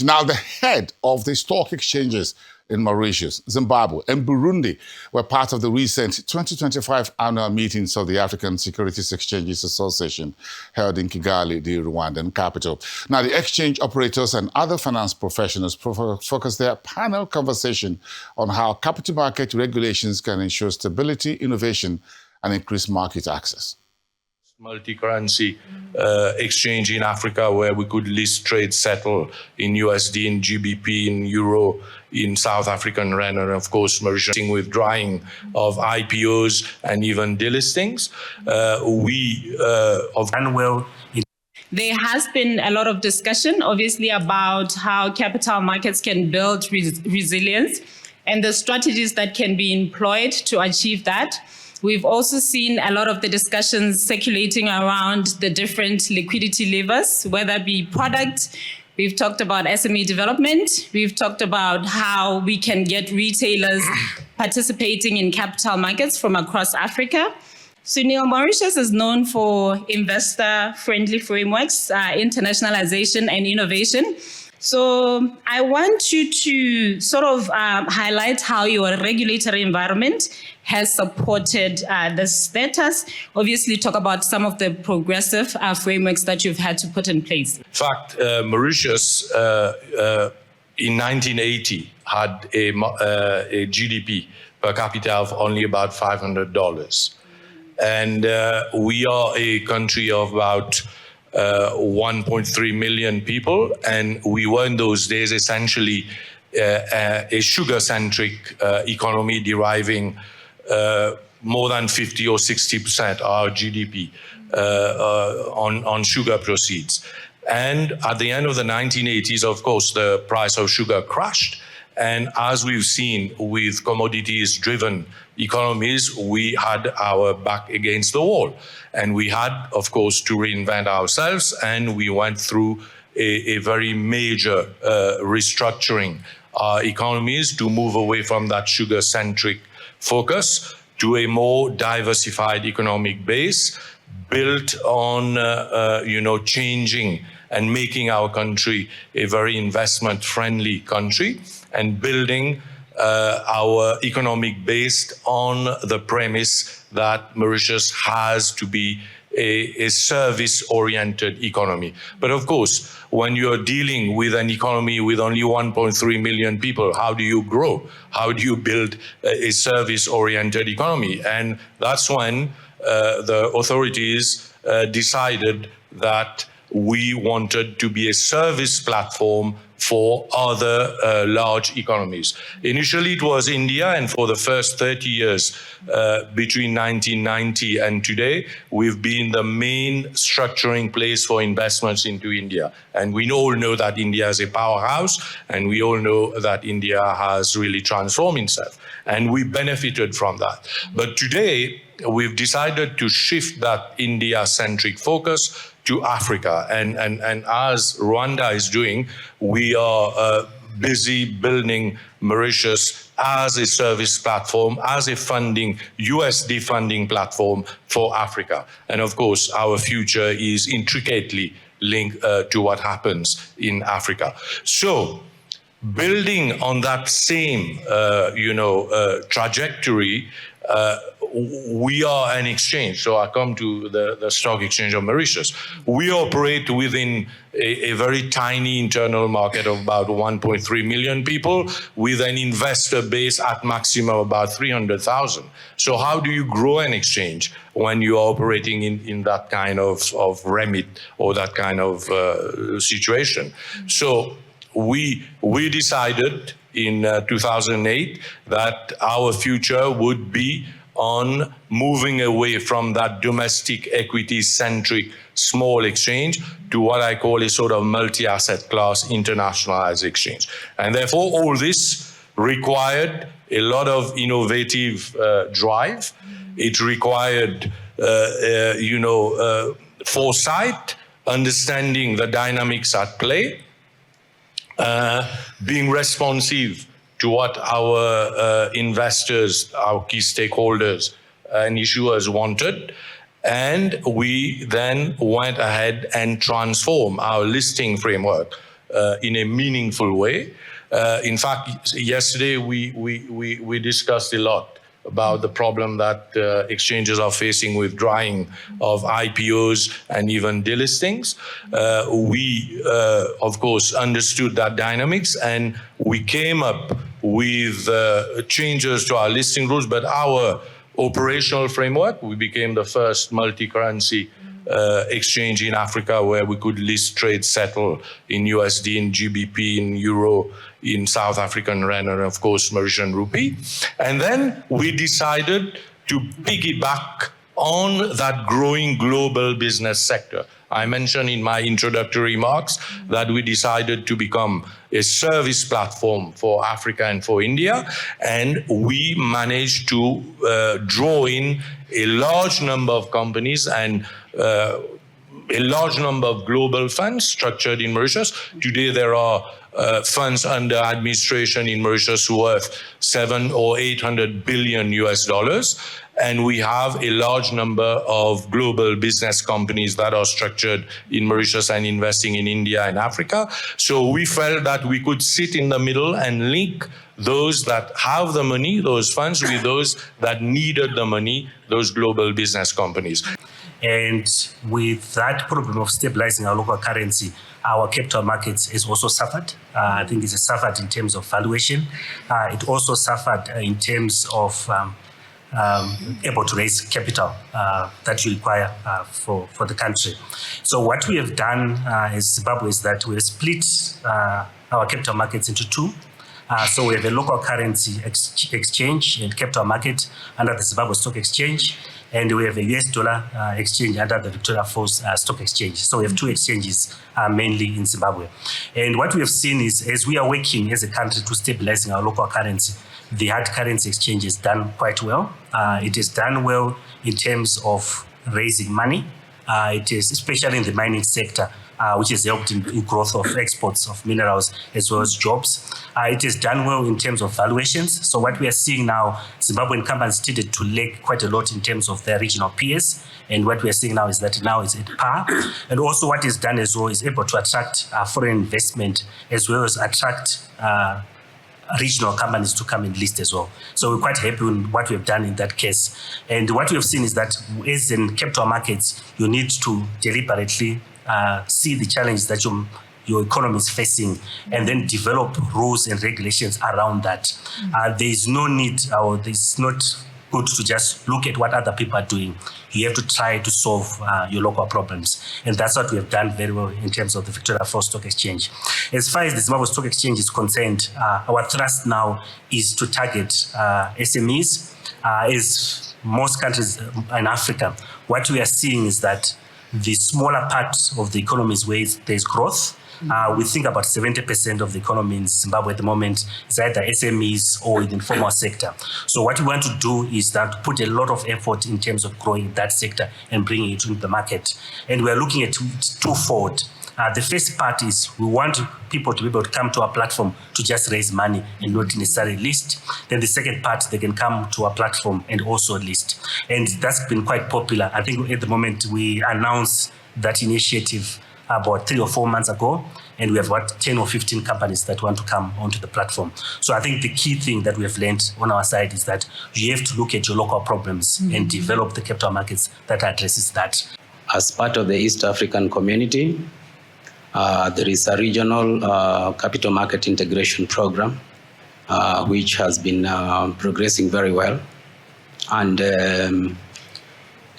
Now, the head of the stock exchanges in Mauritius, Zimbabwe, and Burundi were part of the recent 2025 annual meetings of the African Securities Exchanges Association held in Kigali, the Rwandan capital. Now, the exchange operators and other finance professionals focused their panel conversation on how capital market regulations can ensure stability, innovation, and increase market access. Multi-currency exchange in Africa where we could list trade settle in USD, in GBP, in Euro, in South African Rand, and of course Mauritius withdrawing of IPOs and even delistings. There has been a lot of discussion, obviously, about how capital markets can build resilience and the strategies that can be employed to achieve that. We've also seen a lot of the discussions circulating around the different liquidity levers, whether it be product. We've talked about SME development. We've talked about how we can get retailers participating in capital markets from across Africa. Sunil, Mauritius is known for investor-friendly frameworks, internationalization, and innovation. So I want you to sort of highlight how your regulatory environment has supported this status. Obviously, talk about some of the progressive frameworks that you've had to put in place. In fact, Mauritius in 1980 had a GDP per capita of only about $500. And we are a country of about 1.3 million people, and we were in those days essentially a sugar-centric economy deriving more than 50 or 60% of our GDP on sugar proceeds. And at the end of the 1980s, of course, the price of sugar crashed. And as we've seen with commodities-driven economies, we had our back against the wall. And we had, of course, to reinvent ourselves, and we went through a very major restructuring our economies to move away from that sugar-centric focus to a more diversified economic base built on, changing and making our country a very investment-friendly country and building our economic based on the premise that Mauritius has to be a service-oriented economy. But of course, when you're dealing with an economy with only 1.3 million people, how do you grow? How do you build a service-oriented economy? And that's when the authorities decided that we wanted to be a service platform for other large economies. Initially, it was India, and for the first 30 years, between 1990 and today, we've been the main structuring place for investments into India. And we all know that India is a powerhouse, and we all know that India has really transformed itself. And we benefited from that. But today, we've decided to shift that India-centric focus to Africa. And as Rwanda is doing, we are busy building Mauritius as a service platform, as a USD funding platform for Africa. And of course, our future is intricately linked to what happens in Africa. So, building on that same, trajectory, we are an exchange. So I come to the Stock Exchange of Mauritius. We operate within a very tiny internal market of about 1.3 million people with an investor base at maximum about 300,000. So how do you grow an exchange when you are operating in that kind of remit or that kind of situation? So we decided in 2008 that our future would be on moving away from that domestic equity-centric small exchange to what I call a sort of multi-asset class internationalized exchange. And therefore, all this required a lot of innovative drive. It required, foresight, understanding the dynamics at play, being responsive to what our investors, our key stakeholders and issuers wanted. And we then went ahead and transformed our listing framework in a meaningful way. In fact, yesterday we discussed a lot about the problem that exchanges are facing with drying of IPOs and even delistings. We, of course, understood that dynamics, and we came up with changes to our listing rules, but our operational framework, we became the first multi-currency exchange in Africa where we could list, trade, settle in USD, in GBP, in Euro, in South African Rand, and of course Mauritian Rupee. And then we decided to piggyback on that growing global business sector. I mentioned in my introductory remarks that we decided to become a service platform for Africa and for India, and we managed to draw in a large number of companies and a large number of global funds structured in Mauritius. Today, there are funds under administration in Mauritius worth 700 or 800 billion US dollars. And we have a large number of global business companies that are structured in Mauritius and investing in India and Africa. So we felt that we could sit in the middle and link those that have the money, those funds, with those that needed the money, those global business companies. And with that problem of stabilizing our local currency, our capital markets has also suffered. I think it's suffered in terms of valuation. It also suffered in terms of able to raise capital that you require for the country. So what we have done as Zimbabwe is that we have split our capital markets into two. So we have a local currency exchange and capital market under the Zimbabwe Stock Exchange, and we have a US dollar exchange under the Victoria Falls Stock Exchange. So we have two exchanges mainly in Zimbabwe. And what we have seen is, as we are working as a country to stabilizing our local currency, the hard currency exchange is done quite well. It is done well in terms of raising money. It is especially in the mining sector, which has helped in growth of exports of minerals as well as jobs. It is done well in terms of valuations. So what we are seeing now, Zimbabwean companies tended to lag quite a lot in terms of their regional peers. And what we are seeing now is that now is at par. And also what is done as well is able to attract foreign investment as well as attract regional companies to come and list as well. So we're quite happy with what we've done in that case. And what we have seen is that as in capital markets, you need to deliberately see the challenges that your economy is facing and then develop rules and regulations around that. There is no need, or it's not good to just look at what other people are doing. You have to try to solve your local problems. And that's what we have done very well in terms of the Victoria Falls Stock Exchange. As far as the Zimbabwe Stock Exchange is concerned, our thrust now is to target SMEs. As most countries in Africa, what we are seeing is that the smaller part of the economy is where there's growth. We think about 70% of the economy in Zimbabwe at the moment is either SMEs or in the informal sector. So what we want to do is that to put a lot of effort in terms of growing that sector and bringing it into the market. And we are looking at twofold. The first part is we want people to be able to come to our platform to just raise money and not necessarily list. Then the second part, they can come to our platform and also list. And that's been quite popular. I think at the moment we announced that initiative about 3 or 4 months ago, and we have about 10 or 15 companies that want to come onto the platform. So I think the key thing that we have learned on our side is that you have to look at your local problems and develop the capital markets that addresses that. As part of the East African community, there is a regional capital market integration program, which has been progressing very well. And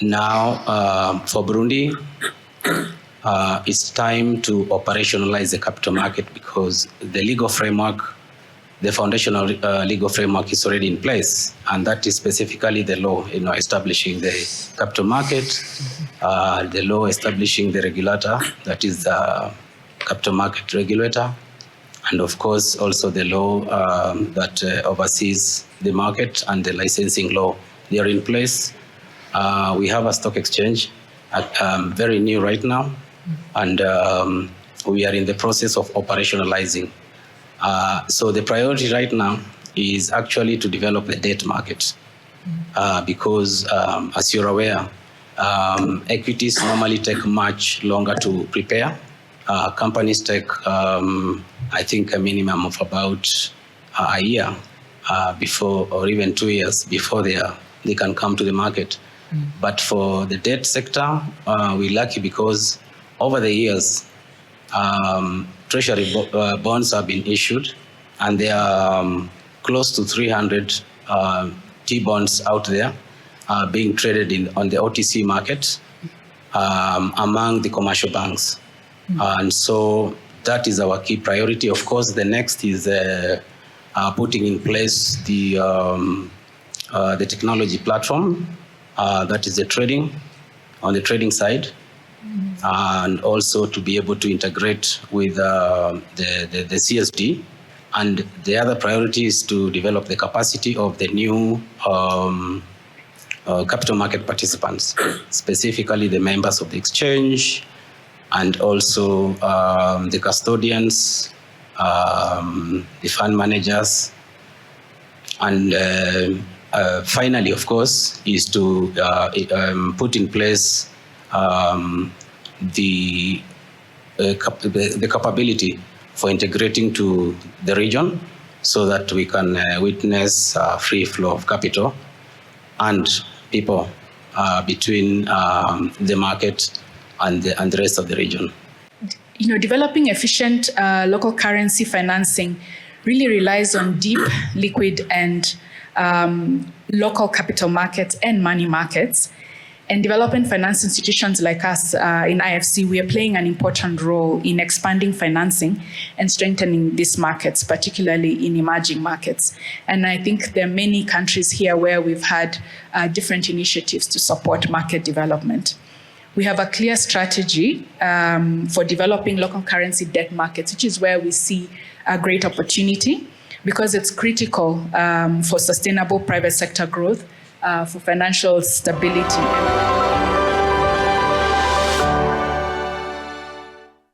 now for Burundi, it's time to operationalize the capital market because the legal framework, the foundational legal framework is already in place, and that is specifically the law, establishing the capital market, the law establishing the regulator, that is the capital market regulator, and of course also the law that oversees the market and the licensing law. They are in place. We have a stock exchange, very new right now, and we are in the process of operationalizing. So the priority right now is actually to develop the debt market because, as you're aware, equities normally take much longer to prepare companies take, I think, a minimum of about a year before, or even 2 years before they can come to the market. But for the debt sector, we're lucky because over the years, treasury bonds have been issued, and there are close to 300 T-bonds out there being traded on the OTC market among the commercial banks. And so that is our key priority. Of course, the next is putting in place the technology platform, that is the trading, on the trading side, and also to be able to integrate with the CSD. And the other priority is to develop the capacity of the new capital market participants, specifically the members of the exchange, and also the custodians, the fund managers, and finally, of course, is to put in place the capability for integrating to the region so that we can witness free flow of capital and people between the market and the rest of the region. You know, developing efficient local currency financing really relies on deep, liquid, and local capital markets and money markets. And developing finance institutions like us in IFC, we are playing an important role in expanding financing and strengthening these markets, particularly in emerging markets. And I think there are many countries here where we've had different initiatives to support market development. We have a clear strategy for developing local currency debt markets, which is where we see a great opportunity because it's critical for sustainable private sector growth, for financial stability.